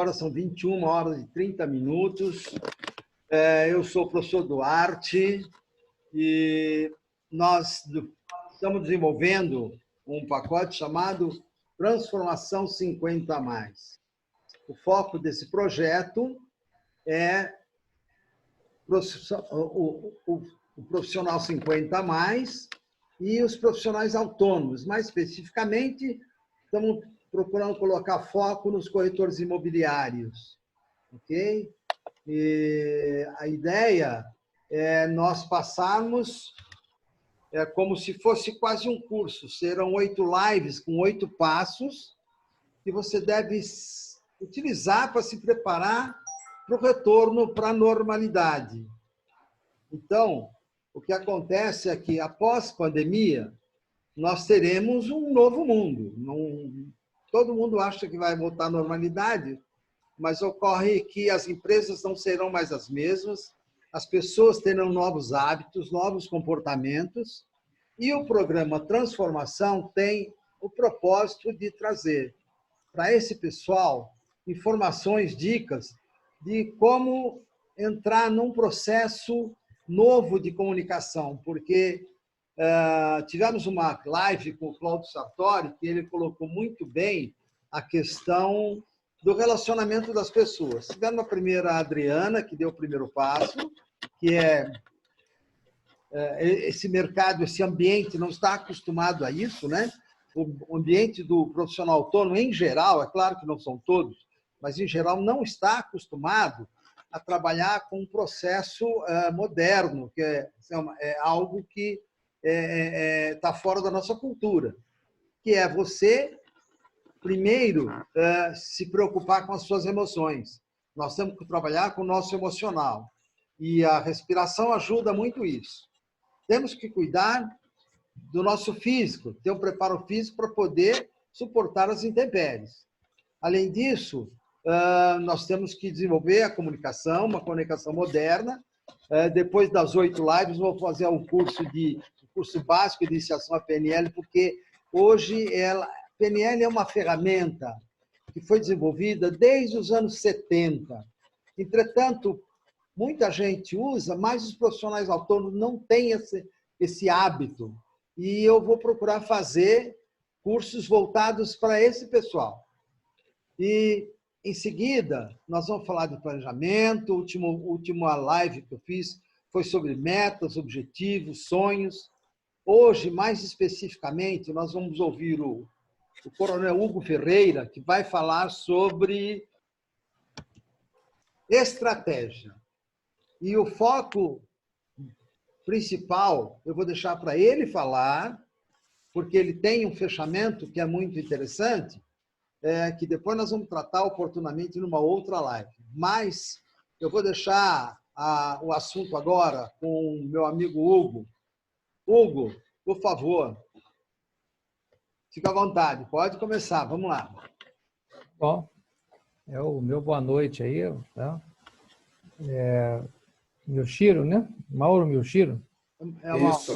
agora são 21h30. Eu sou o professor Duarte e nós estamos desenvolvendo um pacote chamado Transformação 50+. O foco desse projeto é o profissional 50+, e os profissionais autônomos. Mais especificamente, estamos procurando colocar foco nos corretores imobiliários. Ok? E a ideia é nós passarmos como se fosse quase um curso. Serão 8 lives com 8 passos que você deve utilizar para se preparar para o retorno para a normalidade. Então, o que acontece é que, após pandemia, nós teremos um novo mundo. Todo mundo acha que vai voltar à normalidade, mas ocorre que as empresas não serão mais as mesmas, as pessoas terão novos hábitos, novos comportamentos, e o programa Transformação tem o propósito de trazer para esse pessoal informações, dicas de como entrar num processo novo de comunicação, porque tivemos uma live com o Cláudio Sartori, que ele colocou muito bem a questão do relacionamento das pessoas. Tivemos a primeira, a Adriana, que deu o primeiro passo, que esse mercado, esse ambiente não está acostumado a isso, né? O ambiente do profissional autônomo, em geral, é claro que não são todos, mas em geral não está acostumado a trabalhar com um processo moderno, que é algo que está fora da nossa cultura, que é você, primeiro, se preocupar com as suas emoções. Nós temos que trabalhar com o nosso emocional. E a respiração ajuda muito isso. Temos que cuidar do nosso físico, ter um preparo físico para poder suportar as intempéries. Além disso, nós temos que desenvolver a comunicação, uma comunicação moderna. Depois das 8 lives, vou fazer um curso básico de iniciação à PNL, porque hoje PNL é uma ferramenta que foi desenvolvida desde os anos 70. Entretanto, muita gente usa, mas os profissionais autônomos não têm esse hábito. E eu vou procurar fazer cursos voltados para esse pessoal. E, em seguida, nós vamos falar de planejamento. A última live que eu fiz foi sobre metas, objetivos, sonhos. Hoje, mais especificamente, nós vamos ouvir o Coronel Hugo Ferreira, que vai falar sobre estratégia. E o foco principal, eu vou deixar para ele falar, porque ele tem um fechamento que é muito interessante, que depois nós vamos tratar oportunamente numa outra live. Mas eu vou deixar o assunto agora com o meu amigo Hugo. Hugo, por favor, fica à vontade, pode começar, vamos lá. Bom, é o meu boa noite aí, tá? Miyashiro, né? Mauro Miyashiro? Isso.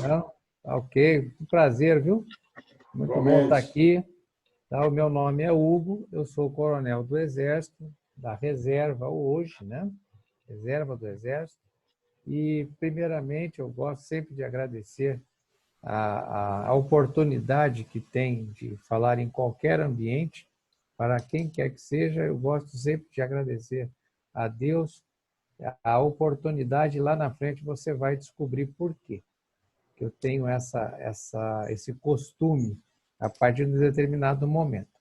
Ok, um prazer, viu? Muito bom estar aqui. Tá? O meu nome é Hugo, eu sou coronel do Exército, da reserva hoje, né? Reserva do Exército. E, primeiramente, eu gosto sempre de agradecer a oportunidade que tem de falar em qualquer ambiente, para quem quer que seja, eu gosto sempre de agradecer a Deus a oportunidade. Lá na frente você vai descobrir por quê que eu tenho esse costume a partir de um determinado momento.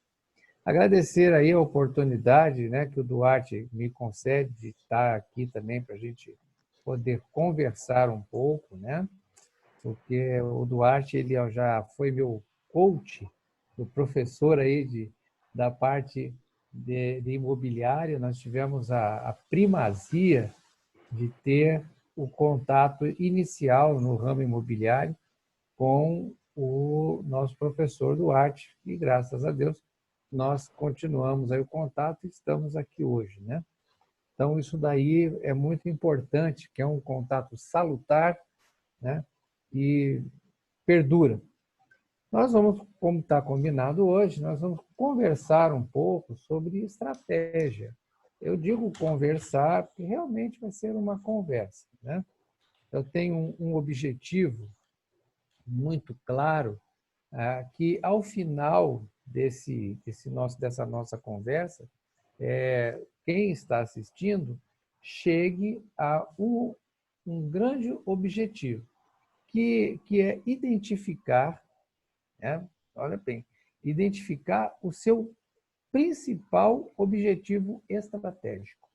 Agradecer aí a oportunidade, né, que o Duarte me concede de estar aqui também para a gente poder conversar um pouco, né? Porque o Duarte ele já foi meu coach, o professor aí da parte de imobiliário. Nós tivemos a primazia de ter o contato inicial no ramo imobiliário com o nosso professor Duarte, e graças a Deus nós continuamos aí o contato e estamos aqui hoje, né? Então isso daí é muito importante, que é um contato salutar, né? E perdura. Nós vamos, como está combinado hoje, nós vamos conversar um pouco sobre estratégia. Eu digo conversar, porque realmente vai ser uma conversa, né? Eu tenho um objetivo muito claro, que ao final dessa nossa conversa, quem está assistindo chegue a um grande objetivo, que é identificar, né? Olha bem, identificar o seu principal objetivo estratégico,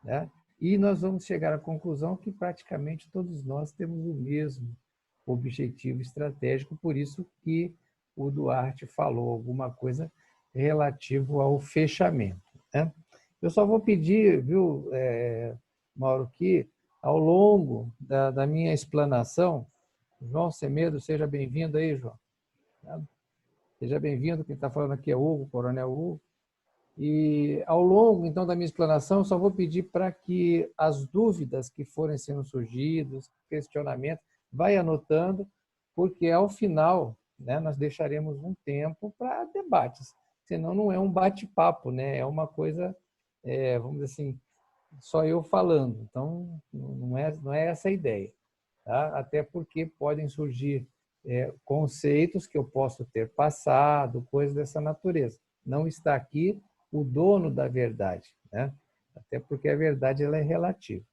né? E nós vamos chegar à conclusão que praticamente todos nós temos o mesmo objetivo estratégico, por isso que o Duarte falou alguma coisa relativo ao fechamento, né? Eu só vou pedir, viu, Mauro, que ao longo da minha explanação, João Semedo, seja bem-vindo aí, João. Seja bem-vindo, quem está falando aqui é Hugo, Coronel Hugo. E ao longo, então, da minha explanação, só vou pedir para que as dúvidas que forem sendo surgidas, questionamentos, vai anotando, porque ao final, né, nós deixaremos um tempo para debates. Senão não é um bate-papo, né? É uma coisa, vamos dizer assim, só eu falando. Então, não é essa a ideia. Tá? Até porque podem surgir conceitos que eu posso ter passado, coisas dessa natureza. Não está aqui o dono da verdade, né? Até porque a verdade ela é relativa.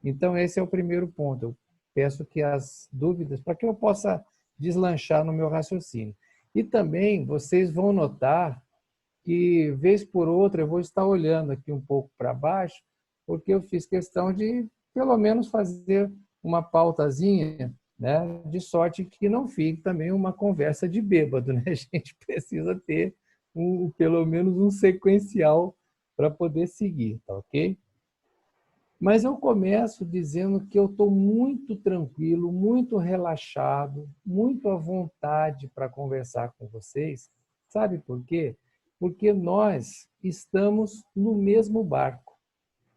Então, esse é o primeiro ponto. Eu peço que as dúvidas, para que eu possa deslanchar no meu raciocínio. E também vocês vão notar que, vez por outra, eu vou estar olhando aqui um pouco para baixo, porque eu fiz questão de, pelo menos, fazer uma pautazinha, né, de sorte que não fique também uma conversa de bêbado, né? A gente precisa ter pelo menos um sequencial para poder seguir, tá ok? Mas eu começo dizendo que eu estou muito tranquilo, muito relaxado, muito à vontade para conversar com vocês. Sabe por quê? Porque nós estamos no mesmo barco.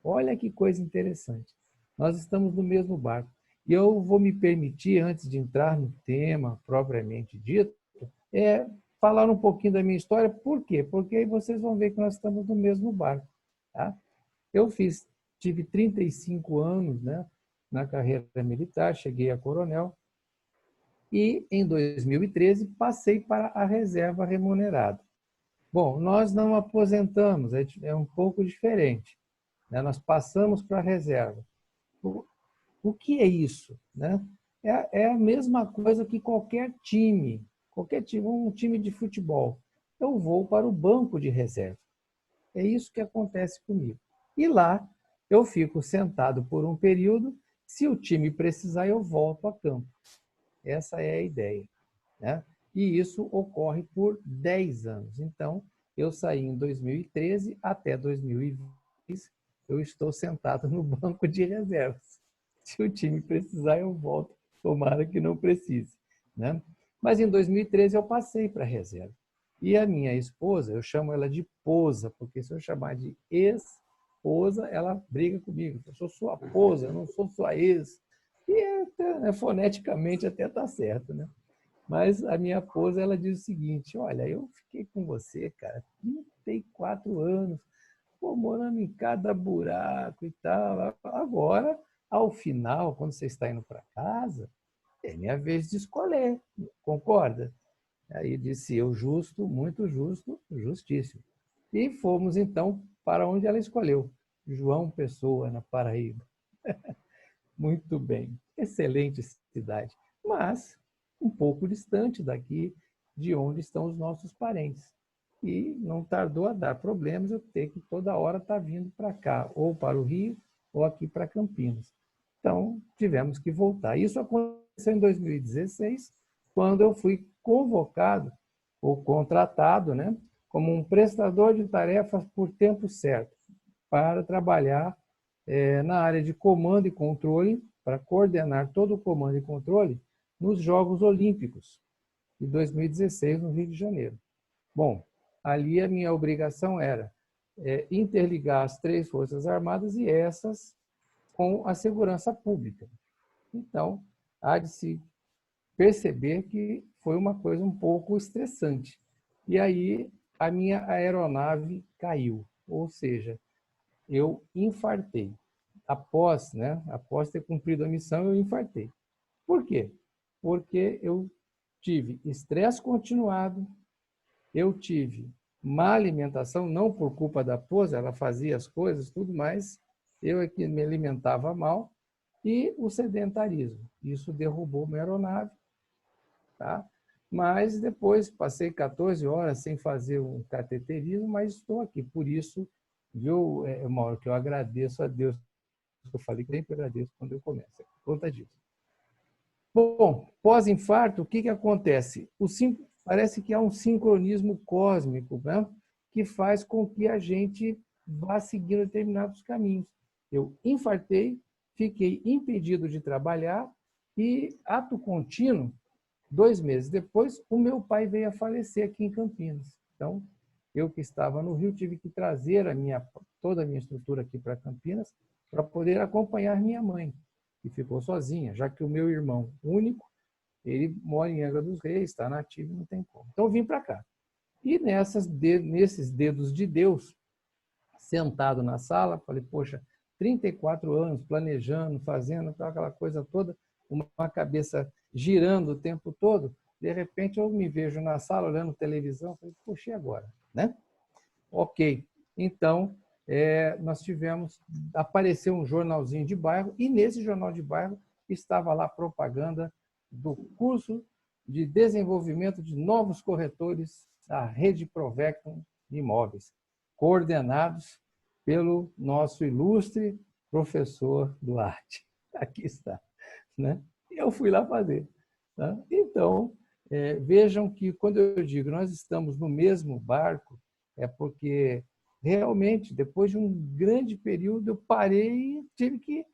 Olha que coisa interessante. Nós estamos no mesmo barco. E eu vou me permitir, antes de entrar no tema propriamente dito, falar um pouquinho da minha história. Por quê? Porque aí vocês vão ver que nós estamos no mesmo barco. Tá? Eu tive 35 anos, né, na carreira militar, cheguei a coronel e, em 2013, passei para a reserva remunerada. Bom, nós não aposentamos, é um pouco diferente, né? Nós passamos para a reserva. O que é isso, né? É a mesma coisa que qualquer time, um time de futebol. Eu vou para o banco de reserva. É isso que acontece comigo. E lá eu fico sentado por um período, se o time precisar, eu volto a campo. Essa é a ideia, né? E isso ocorre por 10 anos. Então, eu saí em 2013 até 2020, eu estou sentado no banco de reservas. Se o time precisar, eu volto. Tomara que não precise, né? Mas em 2013 eu passei para a reserva. E a minha esposa, eu chamo ela de posa, porque se eu chamar de ex-posa, ela briga comigo. Eu sou sua posa, eu não sou sua ex. E foneticamente até está certo, né? Mas a minha esposa, ela diz o seguinte: olha, eu fiquei com você, cara, 34 anos, pô, morando em cada buraco e tal. Agora, ao final, quando você está indo para casa, é minha vez de escolher, concorda? Aí disse eu, justo, muito justo, justíssimo. E fomos, então, para onde ela escolheu, João Pessoa, na Paraíba. Muito bem, excelente cidade, mas um pouco distante daqui de onde estão os nossos parentes. E não tardou a dar problemas eu ter que toda hora estar vindo para cá, ou para o Rio, ou aqui para Campinas. Então, tivemos que voltar. Isso aconteceu em 2016, quando eu fui convocado ou contratado, né, como um prestador de tarefas por tempo certo, para trabalhar na área de comando e controle, para coordenar todo o comando e controle nos Jogos Olímpicos de 2016, no Rio de Janeiro. Bom, ali a minha obrigação era interligar as 3 Forças Armadas e essas com a segurança pública. Então, há de se perceber que foi uma coisa um pouco estressante. E aí a minha aeronave caiu, ou seja, eu infartei. Após ter cumprido a missão, eu infartei. Por quê? Porque eu tive estresse continuado, eu tive má alimentação, não por culpa da pose, ela fazia as coisas, tudo mais, eu é que me alimentava mal, e o sedentarismo. Isso derrubou minha aeronave, tá? Mas depois passei 14 horas sem fazer um cateterismo, mas estou aqui. Por isso, viu, Mauro, que eu agradeço a Deus. Eu falei que sempre agradeço quando eu começo. Por conta disso. Bom, pós-infarto, o que acontece? Parece que há um sincronismo cósmico, né? Que faz com que a gente vá seguindo determinados caminhos. Eu infartei, fiquei impedido de trabalhar e, ato contínuo, 2 meses depois, o meu pai veio a falecer aqui em Campinas. Então, eu que estava no Rio, tive que trazer toda a minha estrutura aqui para Campinas para poder acompanhar minha mãe, que ficou sozinha, já que o meu irmão único, ele mora em Angra dos Reis, está nativo, não tem como. Então, eu vim para cá. E nesses dedos de Deus, sentado na sala, falei, poxa, 34 anos planejando, fazendo aquela coisa toda, uma cabeça girando o tempo todo, de repente eu me vejo na sala olhando televisão, falei, poxa, e agora? Né? Ok, então apareceu um jornalzinho de bairro, e nesse jornal de bairro estava lá a propaganda do curso de desenvolvimento de novos corretores da rede Provecton de imóveis, coordenados pelo nosso ilustre professor Duarte. Aqui está. Né? E eu fui lá fazer. Tá? Então, vejam que quando eu digo nós estamos no mesmo barco, é porque realmente, depois de um grande período, eu parei e tive que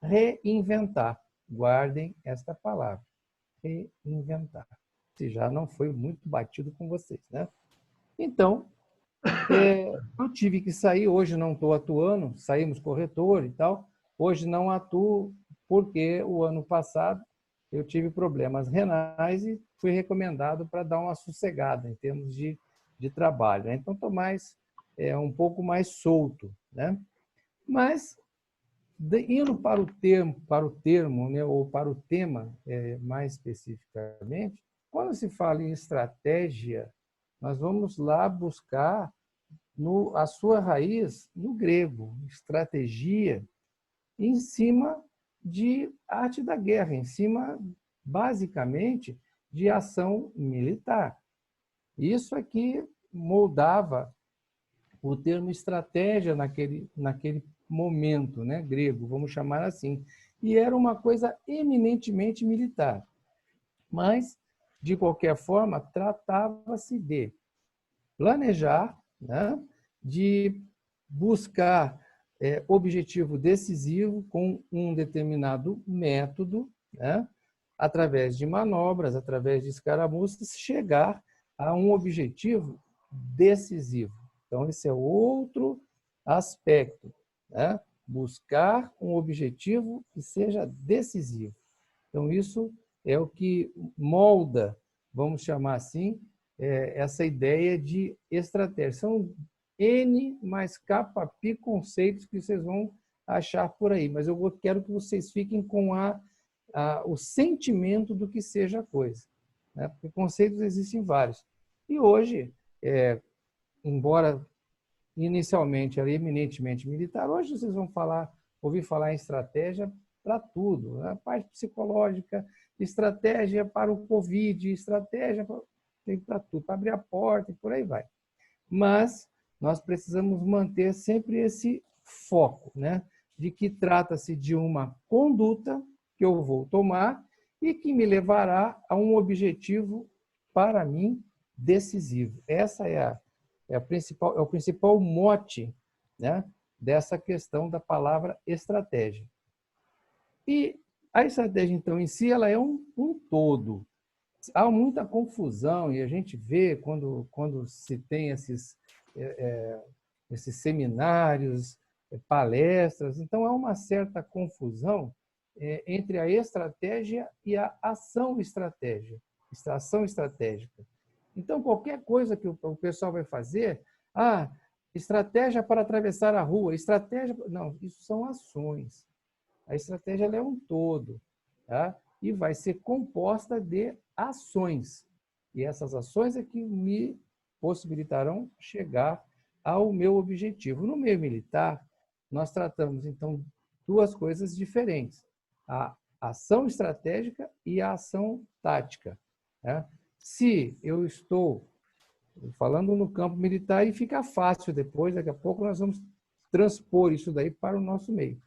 reinventar. Guardem esta palavra, reinventar. Se já não foi muito batido com vocês. Né? Então, eu tive que sair, hoje não estou atuando, saímos corretor e tal, hoje não atuo porque o ano passado eu tive problemas renais e fui recomendado para dar uma sossegada em termos de trabalho. Né? Então, estou um pouco mais solto. Né? Mas, indo para o termo, né, ou para o tema mais especificamente, quando se fala em estratégia, nós vamos lá buscar a sua raiz no grego, estratégia, em cima de arte da guerra, em cima, basicamente, de ação militar. Isso é que moldava o termo estratégia naquele momento, né, grego, vamos chamar assim. E era uma coisa eminentemente militar. Mas, de qualquer forma, tratava-se de planejar, né, de buscar objetivo decisivo com um determinado método, né, através de manobras, através de escaramuças, chegar a um objetivo decisivo. Então, esse é outro aspecto, né? Buscar um objetivo que seja decisivo. Então, isso é o que molda, vamos chamar assim, essa ideia de estratégia. São N mais K-Pi conceitos que vocês vão achar por aí, mas eu quero que vocês fiquem com o sentimento do que seja a coisa. Né? Porque conceitos existem vários. E hoje, embora inicialmente era eminentemente militar, hoje vocês vão ouvir falar em estratégia para tudo. Né? A parte psicológica, estratégia para o Covid, estratégia para tudo, para abrir a porta e por aí vai. Mas nós precisamos manter sempre esse foco, né? De que trata-se de uma conduta que eu vou tomar e que me levará a um objetivo, para mim, decisivo. Essa é o principal mote, né, dessa questão da palavra estratégia. E a estratégia, então, em si, ela é um todo. Há muita confusão e a gente vê quando se tem esses seminários, palestras, então há uma certa confusão entre a estratégia e a ação estratégica. Então, qualquer coisa que o pessoal vai fazer, estratégia para atravessar a rua, estratégia... Não, isso são ações. A estratégia ela é um todo, tá? E vai ser composta de ações. E essas ações é que me possibilitarão chegar ao meu objetivo. No meio militar, nós tratamos, então, duas coisas diferentes. A ação estratégica e a ação tática, né? Se eu estou falando no campo militar, e fica fácil depois, daqui a pouco nós vamos transpor isso daí para o nosso meio,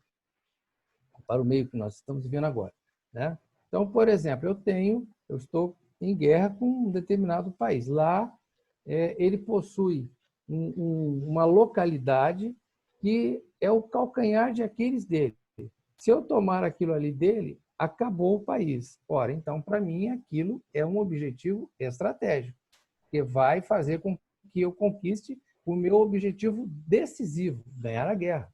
para o meio que nós estamos vivendo agora, né? Então, por exemplo, eu estou em guerra com um determinado país. Lá, ele possui uma localidade que é o calcanhar de Aquiles dele. Se eu tomar aquilo ali dele, acabou o país. Ora, então, para mim, aquilo é um objetivo estratégico, que vai fazer com que eu conquiste o meu objetivo decisivo, ganhar a guerra.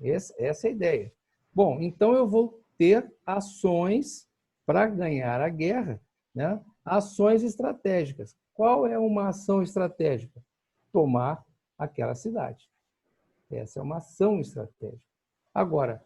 Essa é a ideia. Bom, então eu vou ter ações para ganhar a guerra, né? Ações estratégicas. Qual é uma ação estratégica? Tomar aquela cidade. Essa é uma ação estratégica. Agora,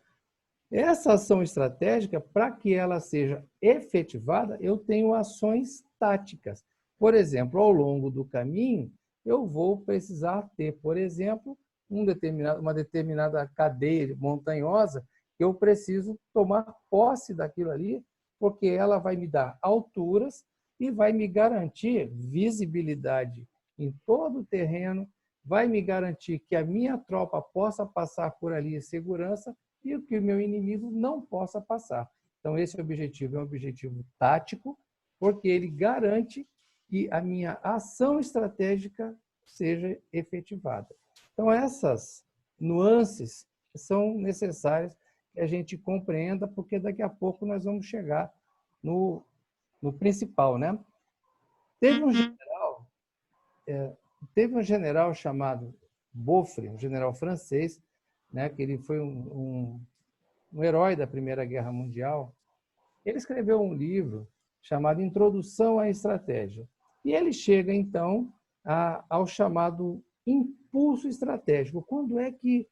essa ação estratégica, para que ela seja efetivada, eu tenho ações táticas. Por exemplo, ao longo do caminho, eu vou precisar ter, por exemplo, uma determinada cadeia montanhosa, que eu preciso tomar posse daquilo ali, porque ela vai me dar alturas e vai me garantir visibilidade em todo o terreno, vai me garantir que a minha tropa possa passar por ali em segurança e que o meu inimigo não possa passar. Então, esse objetivo é um objetivo tático, porque ele garante que a minha ação estratégica seja efetivada. Então, essas nuances são necessárias que a gente compreenda, porque daqui a pouco nós vamos chegar no principal, né? Teve um general chamado Boffre, um general francês, né, que ele foi um herói da Primeira Guerra Mundial. Ele escreveu um livro chamado Introdução à Estratégia. E ele chega, então, ao chamado impulso estratégico. Quando é que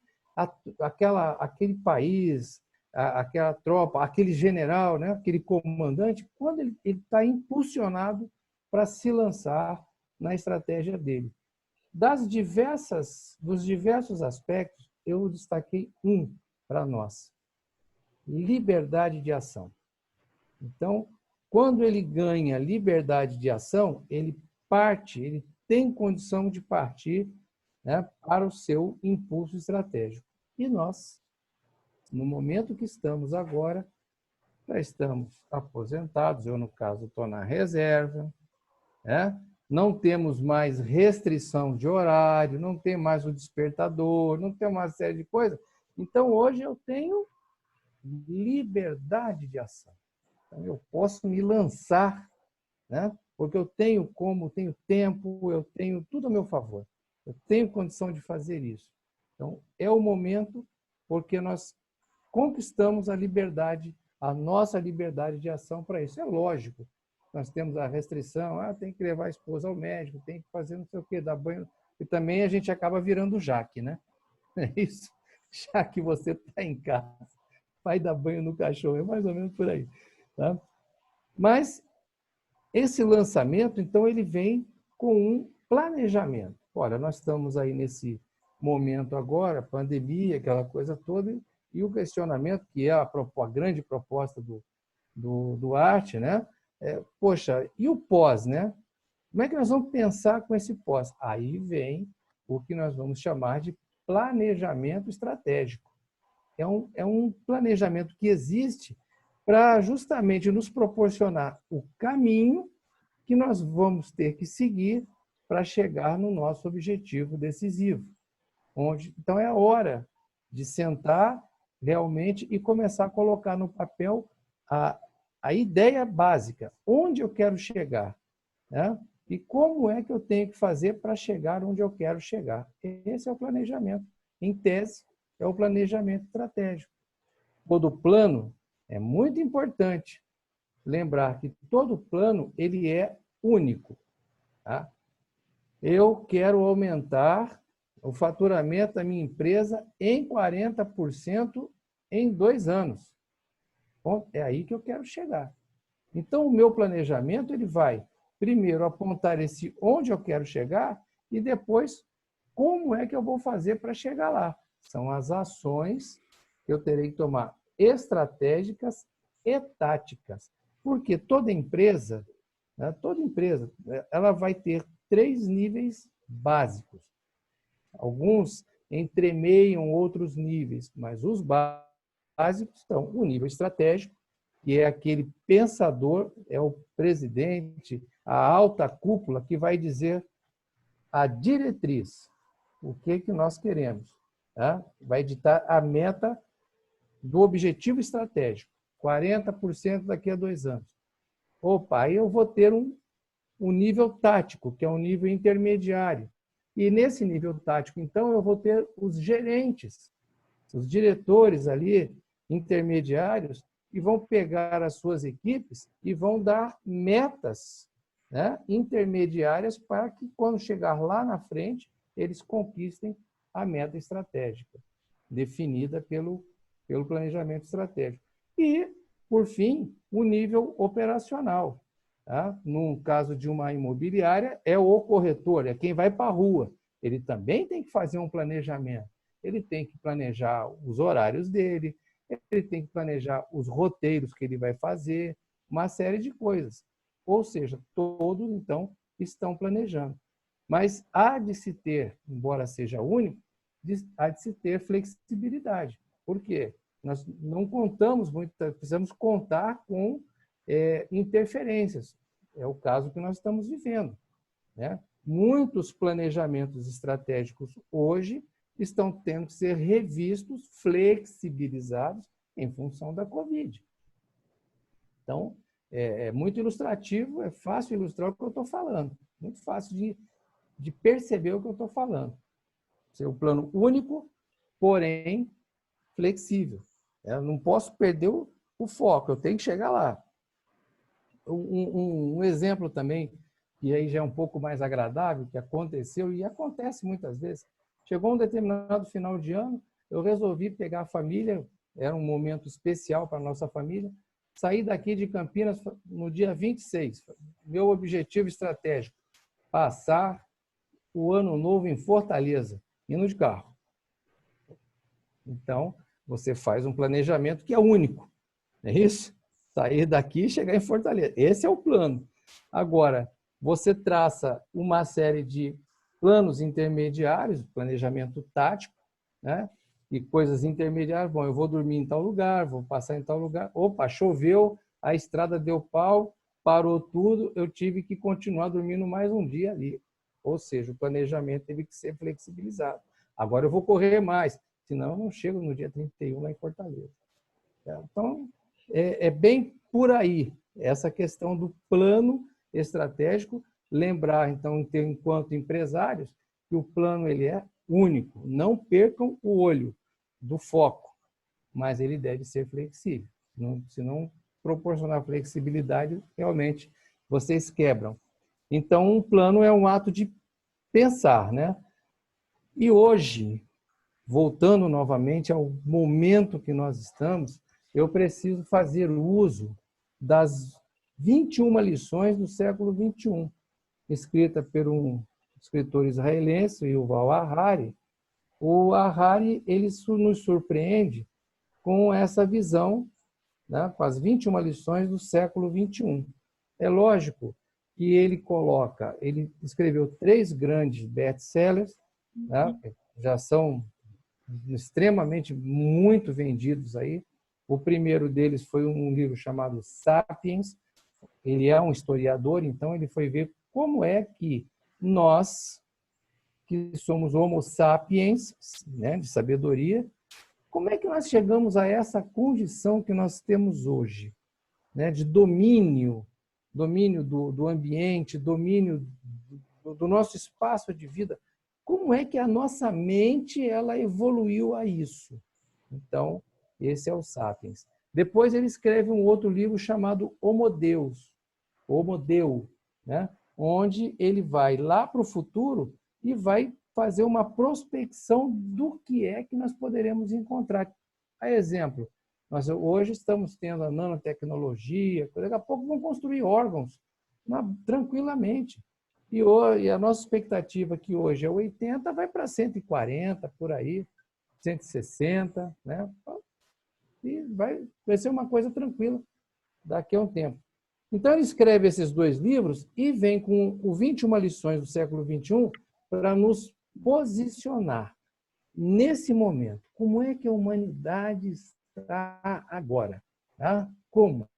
aquele país, aquela tropa, aquele general, né, aquele comandante, quando ele está impulsionado para se lançar na estratégia dele? Dos diversos aspectos, eu destaquei um para nós: liberdade de ação. Então, quando ele ganha liberdade de ação, ele tem condição de partir, né, para o seu impulso estratégico. E nós, no momento que estamos agora, já estamos aposentados, eu, no caso, estou na reserva, né? Não temos mais restrição de horário, não tem mais o despertador, não tem uma série de coisas. Então, hoje eu tenho liberdade de ação. Então, eu posso me lançar, né? Porque eu tenho tempo, eu tenho tudo a meu favor. Eu tenho condição de fazer isso. Então, é o momento porque nós conquistamos a nossa liberdade de ação para isso. É lógico. Nós temos a restrição, tem que levar a esposa ao médico, tem que fazer não sei o quê, dar banho. E também a gente acaba virando Jaque, né? É isso. Já que você está em casa, vai dar banho no cachorro, é mais ou menos por aí. Tá? Mas esse lançamento, então, ele vem com um planejamento. Olha, nós estamos aí nesse momento agora, pandemia, aquela coisa toda, e o questionamento, que é a grande proposta do Arte, né? Poxa, e o pós, né? Como é que nós vamos pensar com esse pós? Aí vem o que nós vamos chamar de planejamento estratégico. É um planejamento que existe para justamente nos proporcionar o caminho que nós vamos ter que seguir para chegar no nosso objetivo decisivo. Então, é a hora de sentar realmente e começar a colocar no papel a ideia básica, onde eu quero chegar, né? E como é que eu tenho que fazer para chegar onde eu quero chegar. Esse é o planejamento. Em tese, é o planejamento estratégico. Todo plano é muito importante lembrar que todo plano ele é único. Tá? Eu quero aumentar o faturamento da minha empresa em 40% em 2 anos. Bom, é aí que eu quero chegar. Então, o meu planejamento ele vai, primeiro, apontar onde eu quero chegar e depois, como é que eu vou fazer para chegar lá. São as ações que eu terei que tomar estratégicas e táticas. Porque toda empresa, né, ela vai ter 3 níveis básicos. Alguns entremeiam outros níveis, mas os básicos estão o nível estratégico, que é aquele pensador, é o presidente, a alta cúpula que vai dizer a diretriz, o que nós queremos. Tá? Vai ditar a meta do objetivo estratégico, 40% daqui a 2 anos. Opa, aí eu vou ter um nível tático, que é um nível intermediário. E nesse nível tático, então, eu vou ter os gerentes, os diretores ali, intermediários, que vão pegar as suas equipes e vão dar metas, né, intermediárias para que, quando chegar lá na frente, eles conquistem a meta estratégica, definida pelo planejamento estratégico. E, por fim, o nível operacional. Tá? No caso de uma imobiliária, é o corretor, é quem vai para a rua. Ele também tem que fazer um planejamento. Ele tem que planejar os horários dele, ele tem que planejar os roteiros que ele vai fazer, uma série de coisas. Ou seja, todos, então, estão planejando. Mas há de se ter, embora seja único, há de se ter flexibilidade. Por quê? Nós não contamos muito, precisamos contar com interferências. É o caso que nós estamos vivendo, né? Muitos planejamentos estratégicos hoje estão tendo que ser revistos, flexibilizados em função da Covid. Então, é muito ilustrativo, é fácil ilustrar o que eu estou falando, muito fácil de perceber o que eu estou falando. Ser um plano único, porém flexível. Eu não posso perder o foco, eu tenho que chegar lá. Um exemplo também, que aí já é um pouco mais agradável, que aconteceu e acontece muitas vezes. Chegou um determinado final de ano, eu resolvi pegar a família, era um momento especial para a nossa família, sair daqui de Campinas no dia 26. Meu objetivo estratégico, passar o ano novo em Fortaleza, indo de carro. Então, você faz um planejamento que é único, não é isso? Sair daqui e chegar em Fortaleza. Esse é o plano. Agora, você traça uma série de planos intermediários, planejamento tático, né? E coisas intermediárias. Bom, eu vou dormir em tal lugar, vou passar em tal lugar. Opa, choveu, a estrada deu pau, parou tudo, eu tive que continuar dormindo mais um dia ali. Ou seja, o planejamento teve que ser flexibilizado. Agora eu vou correr mais, senão eu não chego no dia 31 lá em Fortaleza. Então, é bem por aí, essa questão do plano estratégico. Lembrar, então, enquanto empresários, que o plano ele é único. Não percam o olho do foco, mas ele deve ser flexível. Se não proporcionar flexibilidade, realmente vocês quebram. Então, um plano é um ato de pensar, né? E hoje, voltando novamente ao momento que nós estamos, eu preciso fazer uso das 21 lições do século XXI, escrita por um escritor israelense, Yuval Harari. O Harari ele nos surpreende com essa visão, né, com as 21 lições do século XXI. É lógico que ele escreveu 3 grandes best-sellers, né, já são extremamente muito vendidos aí. O primeiro deles foi um livro chamado Sapiens. Ele é um historiador, então ele foi ver como é que nós, que somos homo sapiens, né, de sabedoria, como é que nós chegamos a essa condição que nós temos hoje, né, de domínio do ambiente, domínio do nosso espaço de vida. Como é que a nossa mente ela evoluiu a isso? Então, esse é o Sapiens. Depois ele escreve um outro livro chamado Homo Deus, Homo Deu, né? Onde ele vai lá para o futuro e vai fazer uma prospecção do que é que nós poderemos encontrar. A exemplo, nós hoje estamos tendo a nanotecnologia, daqui a pouco vão construir órgãos tranquilamente. E a nossa expectativa, que hoje é 80, vai para 140, por aí, 160, né? E vai ser uma coisa tranquila daqui a um tempo. Então, ele escreve esses 2 livros e vem com o 21 lições do século XXI para nos posicionar nesse momento. Como é que a humanidade está agora? Tá? Como?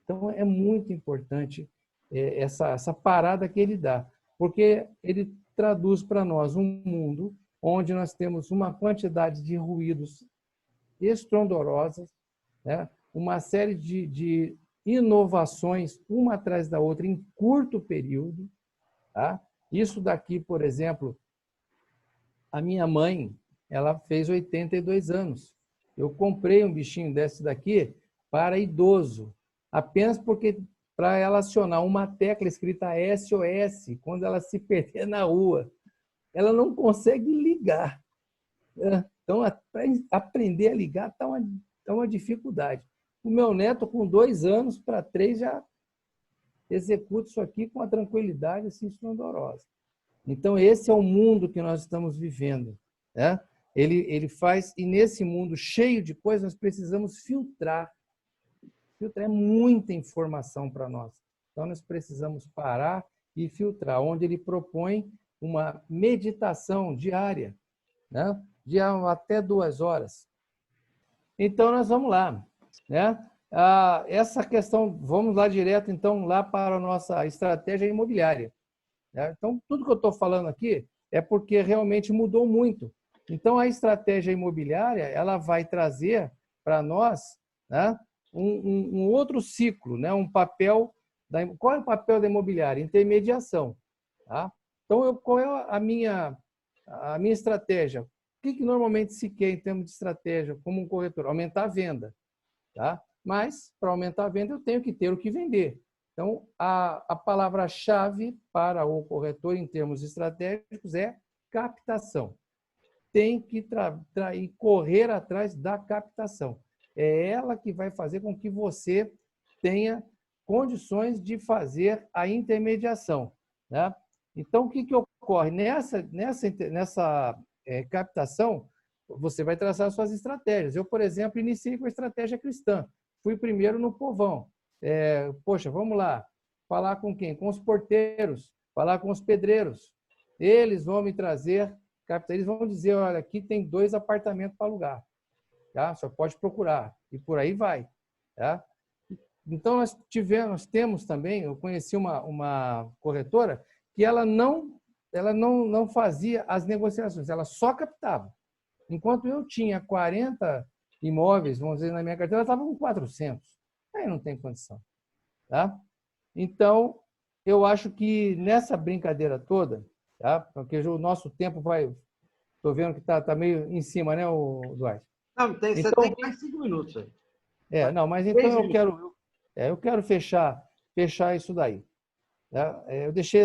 Então, é muito importante essa parada que ele dá, porque ele traduz para nós um mundo onde nós temos uma quantidade de ruídos estrondorosas, né? Uma série de inovações, uma atrás da outra, em curto período. Tá? Isso daqui, por exemplo, a minha mãe, ela fez 82 anos. Eu comprei um bichinho desse daqui para idoso, apenas porque para ela acionar uma tecla escrita SOS, quando ela se perder na rua, ela não consegue ligar. Então, para aprender a ligar está uma dificuldade. O meu neto, com 2 anos para 3, já executa isso aqui com uma tranquilidade assim, estrondosa. Então, esse é o mundo que nós estamos vivendo. Né? Ele faz, e nesse mundo cheio de coisas, nós precisamos filtrar. Filtrar é muita informação para nós. Então, nós precisamos parar e filtrar, onde ele propõe uma meditação diária, né? De até 2 horas. Então, nós vamos lá. Né? Essa questão, vamos lá direto, então, lá para a nossa estratégia imobiliária. Né? Então, tudo que eu estou falando aqui é porque realmente mudou muito. Então, a estratégia imobiliária, ela vai trazer para nós, né, um outro ciclo, né? Um papel qual é o papel da imobiliária? Intermediação. Tá? Então, qual é a minha estratégia? O que normalmente se quer em termos de estratégia como um corretor? Aumentar a venda. Tá? Mas, para aumentar a venda, eu tenho que ter o que vender. Então, a palavra-chave para o corretor em termos estratégicos é captação. Tem que correr atrás da captação. É ela que vai fazer com que você tenha condições de fazer a intermediação. Né? Então, o que ocorre? Nessa captação, você vai traçar suas estratégias. Eu, por exemplo, iniciei com a estratégia cristã. Fui primeiro no povão. Poxa, vamos lá. Falar com quem? Com os porteiros, falar com os pedreiros. Eles vão me trazer, eles vão dizer, olha, aqui tem 2 apartamentos para alugar. Tá? Só pode procurar. E por aí vai. Tá? Então, nós temos também, eu conheci uma corretora que ela não fazia as negociações, ela só captava. Enquanto eu tinha 40 imóveis, vamos dizer, na minha carteira, ela estava com 400. Aí não tem condição. Tá? Então, eu acho que nessa brincadeira toda, tá? Porque o nosso tempo vai... Estou vendo que está meio em cima, né, Duarte? Não, você tem mais 5 minutos aí. Não, mas então eu quero fechar isso daí. Né? Eu deixei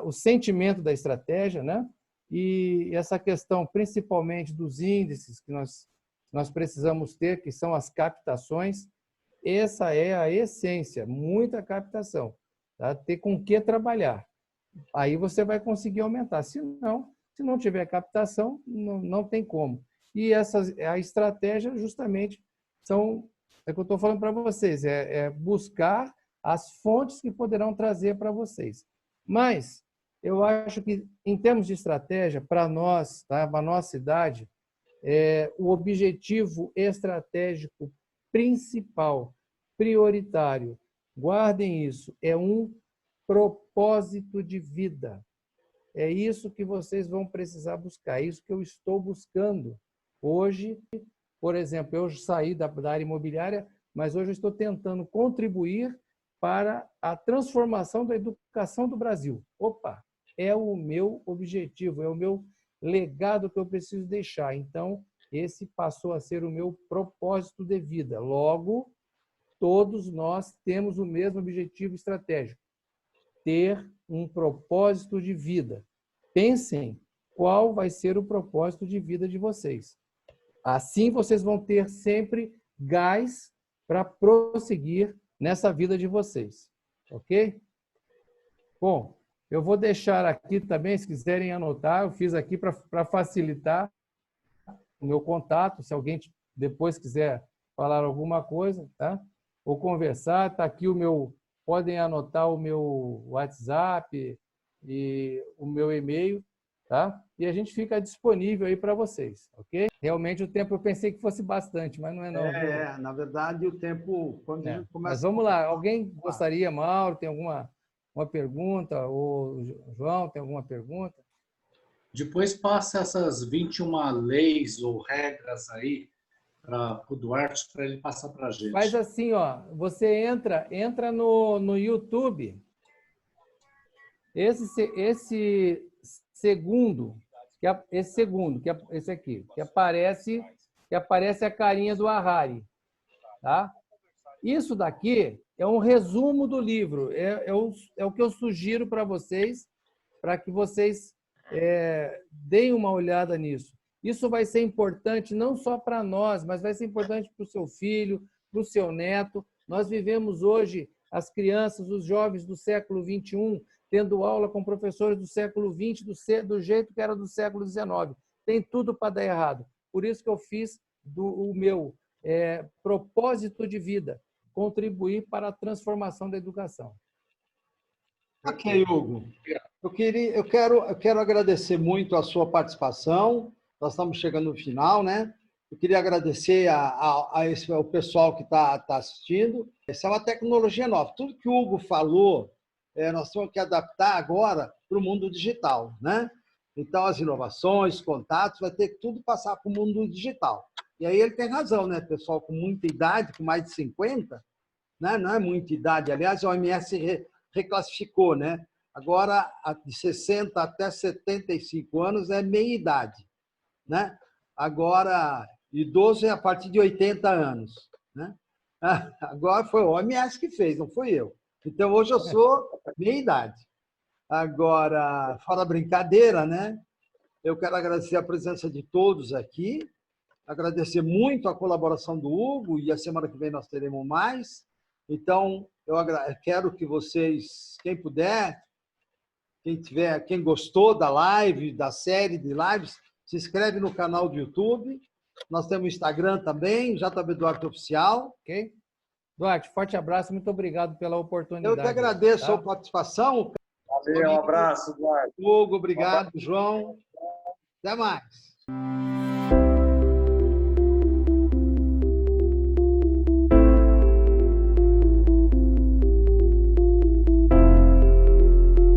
o sentimento da estratégia, né? E essa questão, principalmente dos índices que nós precisamos ter, que são as captações, essa é a essência, muita captação. Tá? Ter com que trabalhar. Aí você vai conseguir aumentar. Se não tiver captação, não tem como. E a estratégia, justamente, é o que eu estou falando para vocês, é buscar as fontes que poderão trazer para vocês. Mas eu acho que, em termos de estratégia, para nós, tá, para a nossa cidade, o objetivo estratégico principal, prioritário, guardem isso, é um propósito de vida. É isso que vocês vão precisar buscar, é isso que eu estou buscando. Hoje, por exemplo, eu saí da área imobiliária, mas hoje eu estou tentando contribuir para a transformação da educação do Brasil. Opa, é o meu objetivo, é o meu legado que eu preciso deixar. Então, esse passou a ser o meu propósito de vida. Logo, todos nós temos o mesmo objetivo estratégico, ter um propósito de vida. Pensem qual vai ser o propósito de vida de vocês. Assim, vocês vão ter sempre gás para prosseguir nessa vida de vocês. Ok? Bom, eu vou deixar aqui também, se quiserem anotar, eu fiz aqui para facilitar o meu contato, se alguém depois quiser falar alguma coisa, tá? Ou conversar, está aqui podem anotar o meu WhatsApp e o meu e-mail, tá? E a gente fica disponível aí para vocês, ok? Realmente o tempo eu pensei que fosse bastante, mas não é não, viu? Na verdade, o tempo, quando a gente começa... Mas vamos lá, alguém gostaria, Mauro, tem alguma pergunta? Ou João, tem alguma pergunta? Depois passa essas 21 leis ou regras aí para o Duarte, para ele passar para a gente. Faz assim, ó, você entra no YouTube, esse segundo, esse aqui, que aparece a carinha do Harari, tá? Isso daqui é um resumo do livro, é o que eu sugiro para vocês, para que vocês deem uma olhada nisso. Isso vai ser importante não só para nós, mas vai ser importante para o seu filho, para o seu neto. Nós vivemos hoje, as crianças, os jovens do século XXI, tendo aula com professores do século XX, do jeito que era do século XIX. Tem tudo para dar errado. Por isso que eu fiz o meu propósito de vida, contribuir para a transformação da educação. Ok, Hugo. Eu quero agradecer muito a sua participação. Nós estamos chegando no final, né? Eu queria agradecer ao pessoal que está assistindo. Essa é uma tecnologia nova. Tudo que o Hugo falou, nós temos que adaptar agora para o mundo digital, né? Então, as inovações, contatos, vai ter que tudo passar para o mundo digital. E aí ele tem razão, né? Pessoal com muita idade, com mais de 50, né? Não é muita idade. Aliás, a OMS reclassificou, né? Agora, de 60 até 75 anos é meia-idade, né? Agora, idoso é a partir de 80 anos, né? Agora foi o OMS que fez, não foi eu. Então, hoje eu sou meia-idade. Agora, fora a brincadeira, né? Eu quero agradecer a presença de todos aqui, agradecer muito a colaboração do Hugo, e a semana que vem nós teremos mais. Então, eu quero que vocês, quem puder, quem gostou da live, da série de lives, se inscreve no canal do YouTube. Nós temos Instagram também, JB Duarte Oficial. Ok? Duarte, forte abraço, muito obrigado pela oportunidade. Eu que agradeço a sua participação. Valeu, um abraço, Duarte. Hugo, obrigado, João. Até mais.